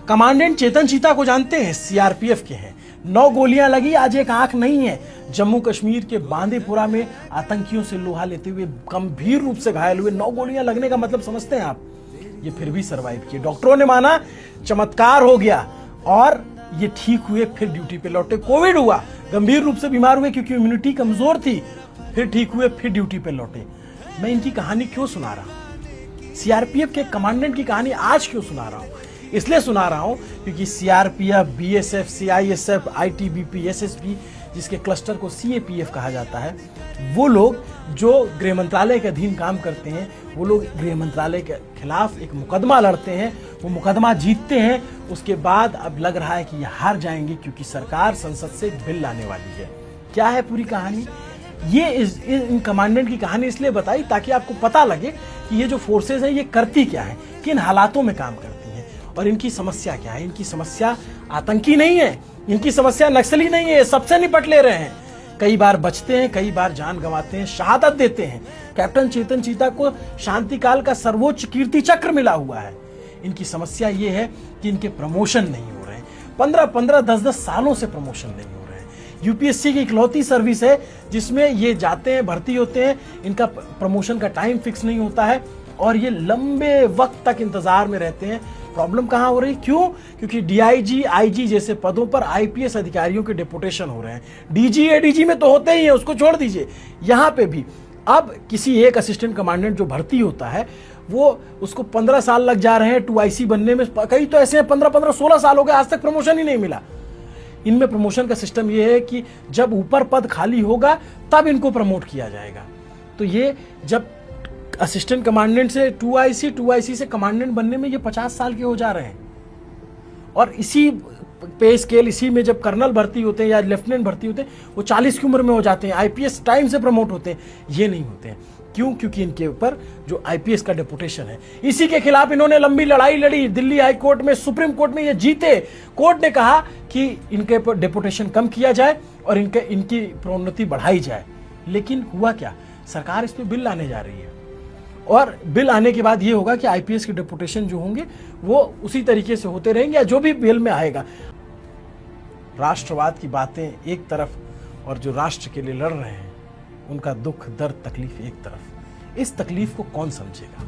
Commandant चेतन चीता को जानते हैं, सीआरपीएफ के हैं। 9 गोलियां लगी, आज एक आंख नहीं है। जम्मू कश्मीर के बांदीपुरा में आतंकियों से लोहा लेते हुए गंभीर रूप से घायल हुए। 9 गोलियां लगने का मतलब समझते हैं आप? ये फिर भी सरवाइव किए। डॉक्टरों ने माना चमत्कार हो गया और ये ठीक हुए, फिर ड्यूटी पे लौटे। कोविड हुआ, गंभीर रूप से बीमार हुए क्योंकि इम्यूनिटी कमजोर थी, फिर ठीक हुए, फिर ड्यूटी पे लौटे। मैं इनकी कहानी क्यों सुना रहा हूं? सीआरपीएफ के कमांडेंट की कहानी आज क्यों सुना रहा हूं? इसलिए सुना रहा हूं क्योंकि CRPF, BSF, CISF, ITBP, SSB, जिसके क्लस्टर को सीएपीएफ कहा जाता है, वो लोग जो गृह मंत्रालय के अधीन काम करते हैं, वो लोग गृह मंत्रालय के खिलाफ एक मुकदमा लड़ते हैं, वो मुकदमा जीतते हैं। उसके बाद अब लग रहा है कि ये हार जाएंगे क्योंकि सरकार संसद से एक बिल लाने वाली है। क्या है पूरी कहानी? ये इन कमांडेंट की कहानी इसलिए बताई ताकि आपको पता लगे कि ये जो फोर्सेस हैं ये करती क्या है, किन हालातों में काम करती हैं और इनकी समस्या क्या है। इनकी समस्या आतंकी नहीं है, इनकी समस्या नक्सली नहीं है, सबसे निपट ले रहे हैं। कई बार बचते हैं, कई बार जान गंवाते हैं, शहादत देते हैं। कैप्टन चेतन चीता को शांतिकाल का सर्वोच्च कीर्ति चक्र मिला हुआ है। इनकी समस्या ये है कि इनके प्रमोशन नहीं हो रहे हैं। 15-15, 10-10 सालों से प्रमोशन नहीं हो रहे हैं। यूपीएससी की इकलौती सर्विस है जिसमें ये जाते हैं, भर्ती होते हैं, इनका प्रमोशन का टाइम फिक्स नहीं होता है और ये लंबे वक्त तक इंतजार में रहते हैं। प्रॉब्लम कहां हो रही? क्यों? क्योंकि डीआईजी, आईजी जैसे पदों पर आईपीएस अधिकारियों के डेपुटेशन हो रहे हैं। डीजी, एडीजी में तो होते ही हैं, उसको छोड़ दीजिए। यहां पे भी अब किसी एक असिस्टेंट कमांडेंट जो भर्ती होता है, वो उसको 15 साल लग जा रहे हैं 2IC बनने में। कई तो ऐसे हैं 15-15, 16 साल हो गए, आज तक प्रमोशन ही नहीं मिला। इनमें प्रमोशन का सिस्टम ये है कि जब ऊपर पद खाली होगा तब इनको प्रमोट किया जाएगा। तो ये जब असिस्टेंट कमांडेंट से 2IC से कमांडेंट बनने में ये 50 साल के हो जा रहे हैं। और इसी पे स्केल, इसी में जब कर्नल भर्ती होते हैं या लेफ्टिनेंट भर्ती होते हैं, वो 40 की उम्र में हो जाते हैं। आईपीएस टाइम से प्रमोट होते हैं, ये नहीं होते हैं। क्यों? क्योंकि इनके ऊपर जो आईपीएस का डेपुटेशन है, इसी के खिलाफ इन्होंने लंबी लड़ाई लड़ी। दिल्ली हाई कोर्ट में, सुप्रीम कोर्ट में ये जीते। कोर्ट ने कहा कि इनके ऊपर डेपुटेशन कम किया जाए और इनकी प्रोन्नति बढ़ाई जाए। लेकिन हुआ क्या? सरकार इस पर बिल लाने जा रही है और बिल आने के बाद ये होगा कि आईपीएस के डेपुटेशन जो होंगे वो उसी तरीके से होते रहेंगे या जो भी बिल में आएगा। राष्ट्रवाद की बातें एक तरफ और जो राष्ट्र के लिए लड़ रहे हैं उनका दुख, दर्द, तकलीफ एक तरफ। इस तकलीफ को कौन समझेगा?